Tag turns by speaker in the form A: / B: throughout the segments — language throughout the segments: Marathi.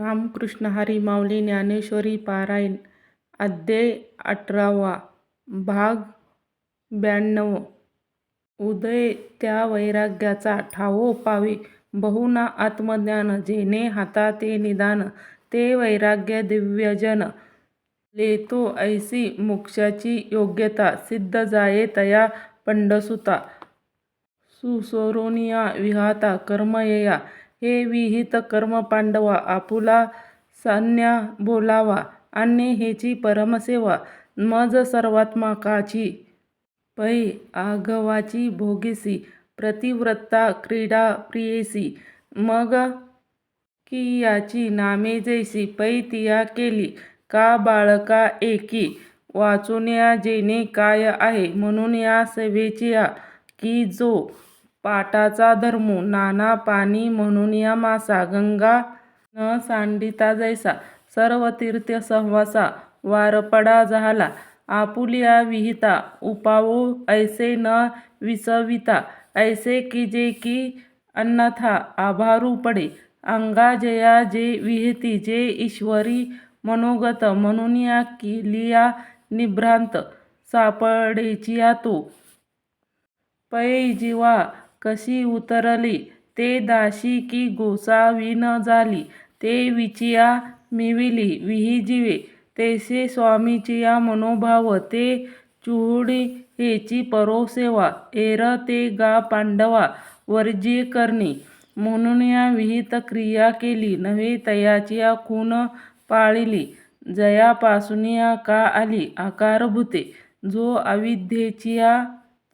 A: रामकृष्ण हरी माऊली ज्ञानेश्वरी पारायण अध्याय 18 भाग 92 उदय त्या वैराग्याचा ठावो पावे बहुना आत्मज्ञान जेणे हाता ते निदान ते वैराग्य दिव्यजन लेतो ऐसी मोक्षाची योग्यता सिद्ध जाये तया पंडसुता सुसोरोनिया विहाता कर्मयया हे विहित कर्म पांडवा आपुला सान्या बोलावा अन्य हेची परमसेवा मज सर्वात्मकाची पै आघवाची भोगीसी प्रतिव्रता क्रीडा प्रियेसी मग की याची नामे जैसी पै तिया केली का बाळका एकी वाचून या जेणे काय आहे म्हणून या सेवेची या की जो पाटाचा धर्मू नाना पाणी म्हणून या मासा गंगा न सांडिता जैसा सर्व तीर्थ सहवासा वारपडा झाला आपुलिया विहिता उपावो ऐसे न विसविता ऐसे की जे की अन्यथा आभारू पडे अंगा जया जे विहिती जे ईश्वरी मनोगत म्हणून या किलिया निभ्रांत सापडेचिया तो पै जीवा कशी उतरली ते दाशी की गोसावी न झाली ते विचिया मिविली विही जीवे तैसे स्वामीचिया मनोभाव ते चुहुडी हेची परोसेवा एर ते गा पांडवा वर्जी करणी म्हणून या विहित क्रिया केली नव्हे तयाचिया खून पाळिली जयापासूनिया का आली आकारभूते जो अविद्येचिया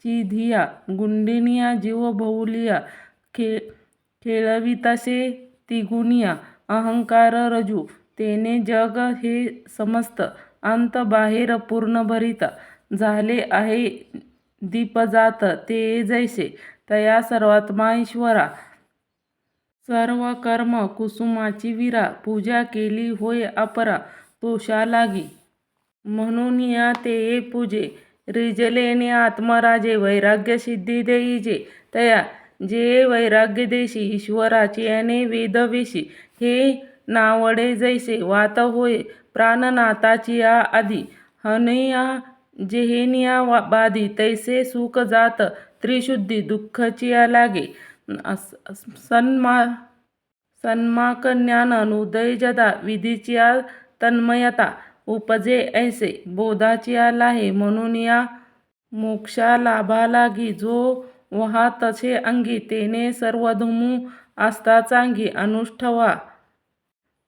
A: ची धिया गुंडिनिया जीव बहुलिया खेळवितासे तिगुनिया अहंकार रजू तेने जग हे समस्त अंत बाहेर पूर्ण भरिता झाले आहे दीपजात ते जैसे तया सर्वात्मा ईश्वरा सर्व कर्म कुसुमाची विरा पूजा केली होय अपरा तोषा लागी म्हणून या ते पूजे रिजलेने आत्मराजे वैराग्य सिद्धी देईजे तया जे वैराग्य देशी ईश्वराची याने वेदवेशी हे नावडे जैसे वात होय प्राणनाथाची या आधी हनिया जेहेनिया बाधी तैसे सुख जात त्रिशुद्धी दुःखचिया लागे सन्माक ज्ञान उदय जदा विधीचिया तन्मयता उपजे ऐसे बोधाचिया लाहे म्हणून या मोक्षा लाभा लागी जो वहा तसे अंगी तेने सर्वधमू आस्था चांगी अनुष्ठवा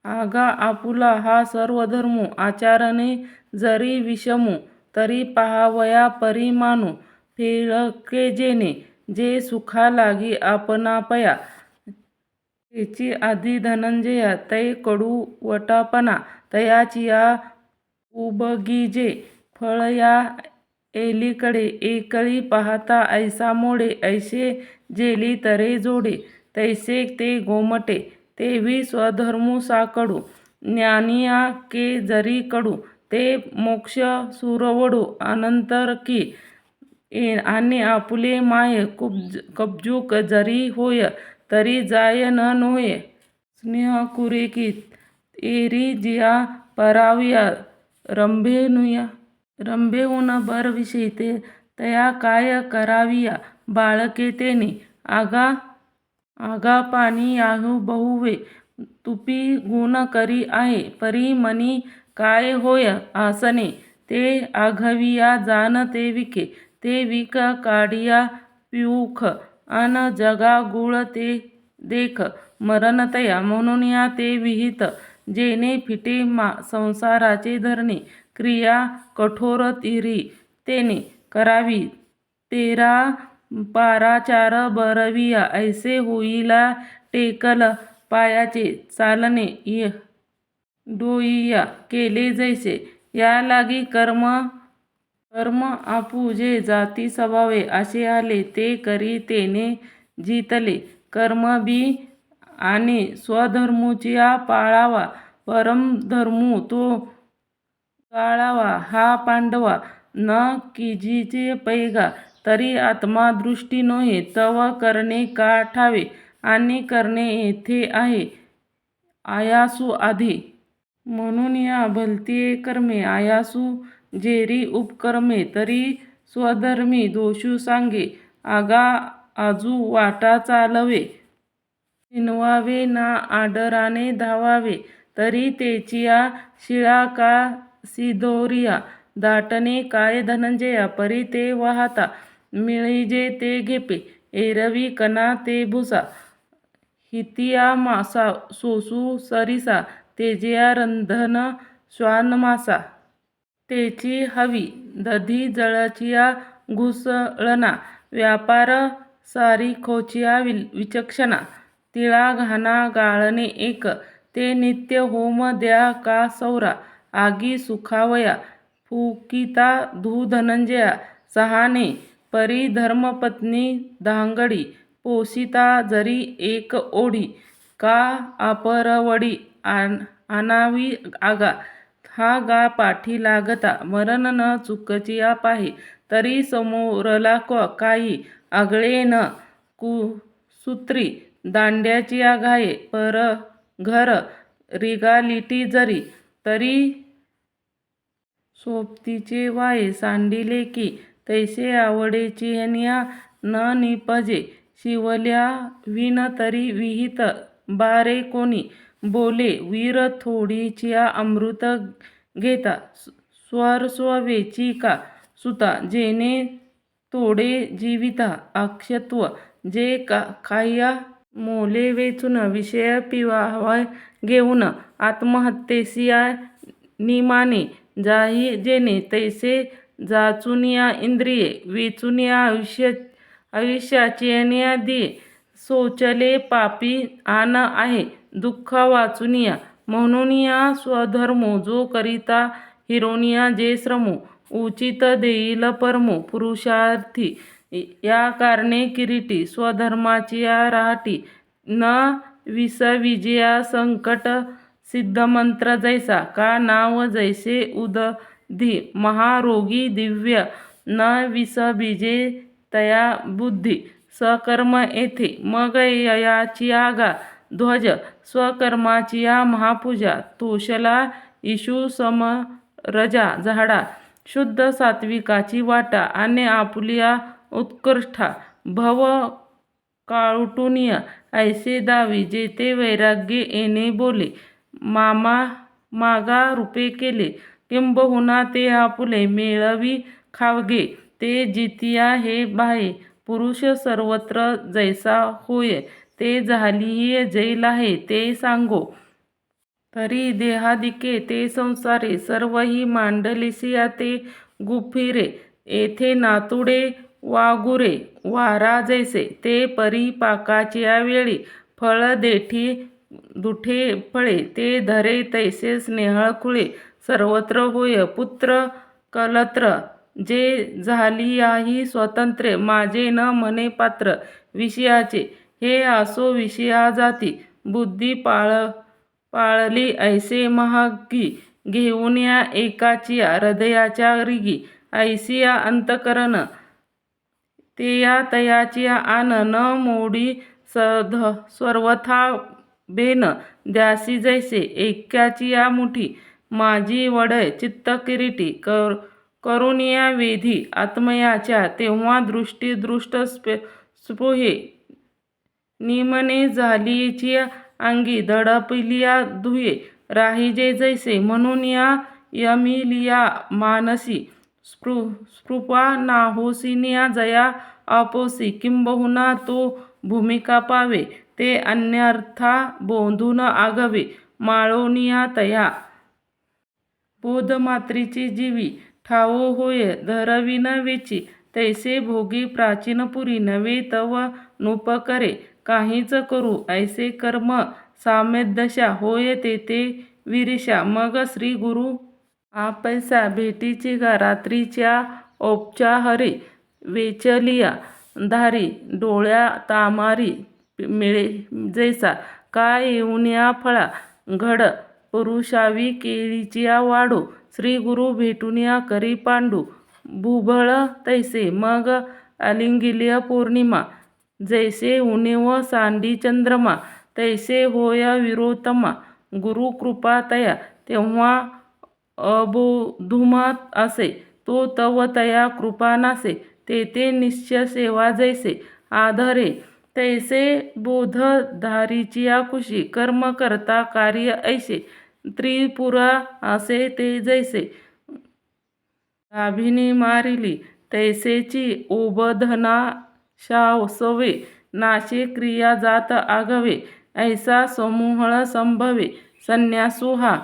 A: आगा आपुला हा सर्वधर्मू आचारणे जरी विषमू तरी पहावया परी मानू फेळके जेणे जे सुखा लागी आपणापया तेची आधी धनंजया तै कडू वटापणा तयाचिया उबगीजे फळ या एलीकडे एकळी पाहता ऐसा मोडे ऐसे जेली तरे जोडे तैसे ते गोमटे तेवी स्वधर्मू साकडू ज्ञानिया के जरी कडू ते मोक्ष सुरवडू अनंतर की आणि आपुले माय कबजूक जरी होय तरी जाय न नोये स्नेह कुरे की एरी जिया पराविया रंभेहून बरविषयी ते तया काय कराविया बाळके तेने आगा पाणी याहू बहुवे तुपी गुण करी आहे परी मनी काय होय आसने ते आघविया जान ते विके ते विक काढिया पिऊख अन जगा गुळ ते देख मरण तया म्हणून या ते विहित जेने फिटे संसाराचे धरणे क्रिया कठोर तिरी तेने करावी तेरा पाराचार बरविया ऐसे होईला टेकल पायाचे चालणे डोईया केले जैसे या लागी कर्म आपू जे जाती स्वभावे असे आले ते करी तेने जितले कर्म बी आणि स्वधर्मूचिया पाळावा परमधर्मू तो गाळावा हा पांडवा न किजीचे पैगा तरी आत्मा दृष्टी नोहे तव करणे का ठावे आणि करणे येथे आहे आयासू आधी. म्हणून या भलतीये कर्मे आयासू जेरी उपकर्मे तरी स्वधर्मी दोषू सांगे आगा आजू वाटा चालवे. चिनवावे ना आदराने धावावे तरी तेचिया शिळा का सिधोरिया दाटणे काय धनंजया परी ते वाहता मिळिजे ते घेपे एरवी कणा ते भुसा हितिया मासा सोसू सरिसा तेजिया रंधन श्वान मासा तेची हवी दधी जळचिया घुसळणा व्यापार सारी खोचिया विचक्षणा तिळा घाना गाळणे एक ते नित्य होम द्या का सौरा आगी सुखावया फुकिता धू धनंजया सहाने परी धर्मपत्नी धांगडी पोसिता जरी एक ओढी का अपरवडी आणावी आगा हा गा पाठी लागता मरण न चुकचिया पाहे तरी समोरला काही आगळे न कुसूत्री दांड्याची घाये पर घर रिगालिटी जरी तरी सोबतीचे वाये सांडिले की तैसे आवडेची ह्या न निपजे शिवल्या विन तरी विहित बारे कोणी बोले वीर थोडीचिया अमृत घेता स्वरस्वेची का सुता जेने तोडे जीविता अक्षत्व जे काह्या मोले वेचून विषय पिवावा घेऊन आत्महत्येसिया निमाने जाही जेने तैसे जाचुनिया इंद्रिये वेचुनिया आयुष्याचे दिये सोचले पापी आन आहे दुःख वाचुनिया म्हणून या स्वधर्मो जो करिता हिरोनिया जे श्रमो उचित देईल परमो पुरुषार्थी या कारणे किरीटी स्वधर्माची राहटी न विसविजया संकट सिद्धमंत्र जैसा का नाव जैसे उदधी महारोगी दिव्य न विसबीजे तया बुद्धी सकर्म येथे मग ययाची आगा ध्वज स्वकर्माचिया महापूजा तोषला इशू समरजा झाडा शुद्ध सात्विकाची वाटा आणि आपुलिया उत्कृष्ठा भव काळुटुनिया ऐसे दावी जेते वैराग्य येणे बोले मागा रूपे केले किंबहुना ते आपुले मेळवी खावगे ते जितिया हे बाहे पुरुष सर्वत्र जैसा होय ते झालीये जैल आहे ते सांगो तरी देहादिके ते संसारे सर्वही मांडलिसिया ते गुफिरे येथे नातुडे वागुरे वारा जैसे ते परी पाकाच्या वेळी फळ देठी दुठे फळे ते धरे तैसे स्नेहळ खुळे सर्वत्र होय पुत्र कलत्र जे झालियाही स्वतंत्रे माझे न मने पात्र विषयाचे हे असो विषया जाती बुद्धी पाळली ऐसे महागी घेऊन या एकाचिया हृदयाच्या रिगी ऐसिया अंतकरण तेया तयाचिया आन न मोडी सर्वथा बेन द्यासी जैसे एकाचिया मुठी माझी वडय चित्त किरीटी करुनिया वेधी आत्मयाच्या तेव्हा दृष्टी दृष्ट स्पृहे निमने झालीची अंगी दडपलिया दुये राहिजे जैसे म्हणून या यमिलिया मानसी स्पृपा नाहोसिनिया जया आपोसी किंबहुना तो भूमिका पावे ते अन्यर्था बोंधून आगवे माळोनिया तया बोधमात्रीची जीवी ठावो होय धरविन वेची तैसे भोगी प्राचीनपुरी नवे तव नुपकरे काहीच करू ऐसे कर्म सामेदशा होय तेथे विरिषा मग श्री गुरु आपैसा भेटीची गा रात्रीच्या औपचाहरी वेचलिया धारी डोळ्या तामारी मिळे जैसा काय येऊन या फळा घड पुरुषावी केळीच्या वाडू श्री गुरु भेटून या करी पांडू भूभळ तैसे मग आलिंगिलिया पौर्णिमा जैसे उणे व सांडी चंद्रमा तैसे होय विरोतमा गुरुकृपा तया तेव्हा अबोधुमत असे तो तव तया कृपा नासे तेथे निश्चय सेवा जैसे आधरे तैसे बोध धारीचिया कुशी कर्म करता कार्य ऐसे त्रिपुरा असे ते जैसे गाभिनी मारिली तैसेची ओबधना शासवे नाशे क्रिया जात आगवे ऐसा समूहळ संभवे संन्यासू हा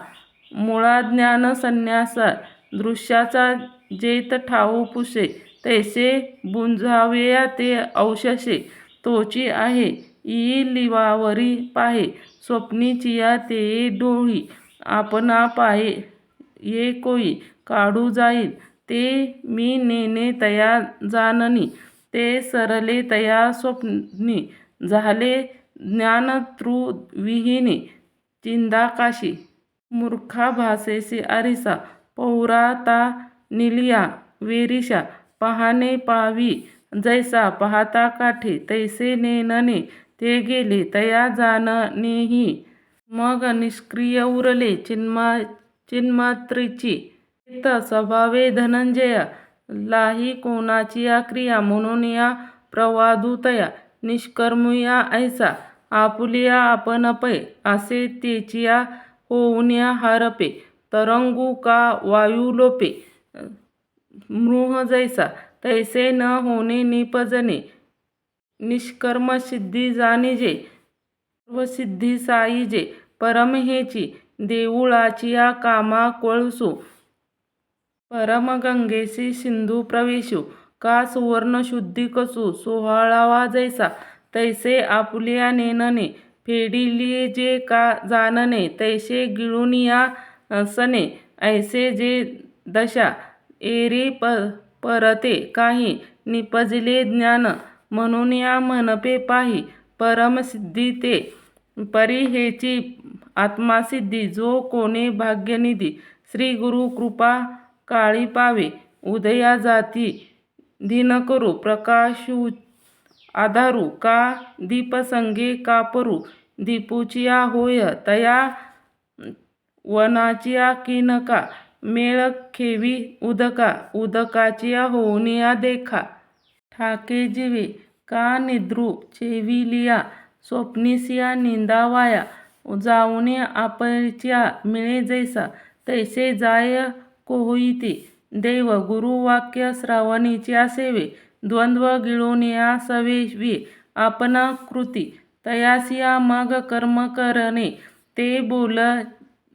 A: मुळा ज्ञान संन्यासा दृश्याचा जेत ठाऊ पुसे तैसे बुंजावया ते अवशेषे तोची आहे ई लिवावरी पाहे स्वप्नीचिया ते डोळी आपणा पाहे ये कोई काढू जाईल ते मी नेने तया जाननी ते सरले तया स्वप्नी झाले ज्ञानतृविहीने चिंदाकाशी मूर्खा भासेसे आरिसा पौरा ता निलिया वेरिषा पहाणे पावी जैसा पाहता काठे तैसे नेनने ते गेले तया जाननेही मग निष्क्रिय उरले चिन्मात्रेची चित्त स्वभावे धनंजया लाही कोणाची या क्रिया म्हणून या प्रवादुतया निष्कर्मुया ऐसा आपुलिया आपण पै असे तेचिया होऊन्या हरपे तरंगू का वायू लोपे मृह जैसा तैसे न होणे निपजणे निष्कर्म सिद्धी जाणिजे सर्व सिद्धी साईजे परम हेची देऊळाचिया कामा कोळसू परमगंगेसी सिंधू प्रवेशू का सुवर्ण शुद्धी कसू सोहळावा जैसा तैसे आपुलिया नेनने फेडिली जे का जानने तैसे गिळून या सने ऐसे जे दशा एरी परते काही निपजले ज्ञान म्हणून या म्हणपे पाही परमसिद्धी ते परी हेची आत्मासिद्धी जो कोणे भाग्यनिधी श्री गुरु कृपा काळी पावे उदया जाती दिनकरू प्रकाशू आधारू का दीपसंगे कापरू दीपूचिया होय तया वनाचिया किनका मेळ खेवी उदका उदकाचिया होऊनिया देखा ठाके जीवे का निद्रू चेविलिया स्वप्निसिया निंदावाया जाऊने आपच्या मिळे जैसा तैसे जाय कोहोईते देव गुरुवाक्य श्रावणीच्या सेवे द्वंद्व गिळूनिया सवेवी आपण कृती तयासिया मग कर्म करणे ते बोल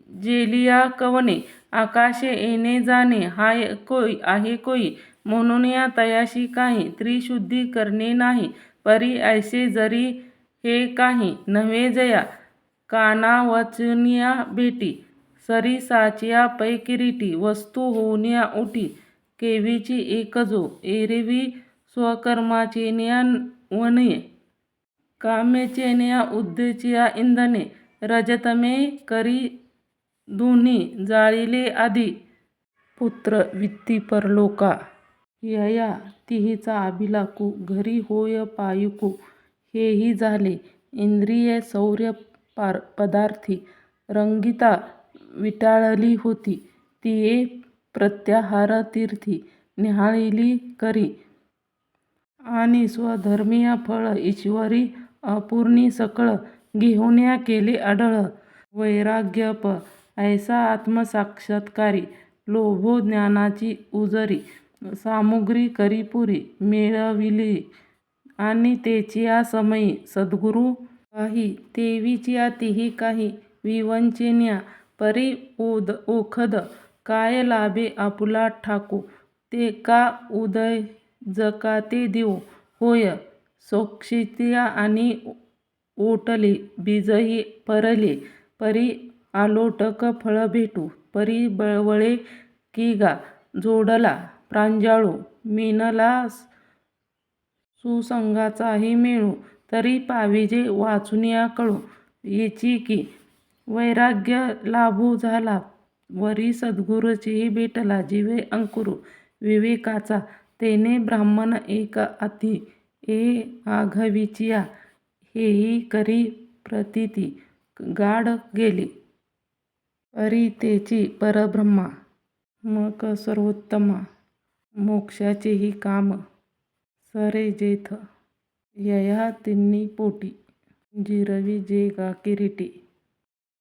A: जेलिया कवने आकाशे येणे जाणे हाय कोई आहे कोई म्हणून या तयाशी काही त्रिशुद्धी करणे नाही परी ऐसे जरी हे काही नव्हे जया काना वचनिया भेटी सरीसाचिया पै किरीटी वस्तू होऊनिया उठी केवीची एकजो एरवी स्वकर्माचेनिया वनये काम्यचेनिया उद्देचिया इंधने रजतमे करी दोन्ही जाळिले आधी पुत्र वित्ती परलोका यया तिहीचा अभिलाकू घरी होय पायुकू हेही झाले इंद्रिये सौर्य पदार्थी रंगिता विटाळली होती तिये प्रत्याहार तीर्थी निहाळिली करी आणि स्वधर्मीय फळ ईश्वरी अपूर्णी सकळ घेऊन्या केले आढळ वैराग्यप ऐसा आत्मसाक्षात्कारी लोभो ज्ञानाची उजरी सामुग्री करी पुरी मिळविली आणि तेचिया समयी सद्गुरु काही तेवीचिया तिही काही विवंचनिया परी ओखद काय लाभे आपुला ठाकू ते का उदय जका ते देव होय सोक्षितिया आणि ओटले बीजही परले परी आलोटक फळ भेटू परी बळवळे की गा जोडला प्रांजळू मीनला सुसंगाचाही मिळू तरी पाविजे वाचुनिया कळू येची की वैराग्य लाभू झाला वरी सद्गुरूचीही भेटला जीवे अंकुरू विवेकाचा तेने ब्राह्मण एक अति ए आघवीचिया हेही करी प्रतीती गाढ गेले परी तेची परब्रह्मा मक सर्वोत्तमा मोक्षाचेही काम सरे जेथ यया तिन्ही पोटी जिरवी जे गा किरीटी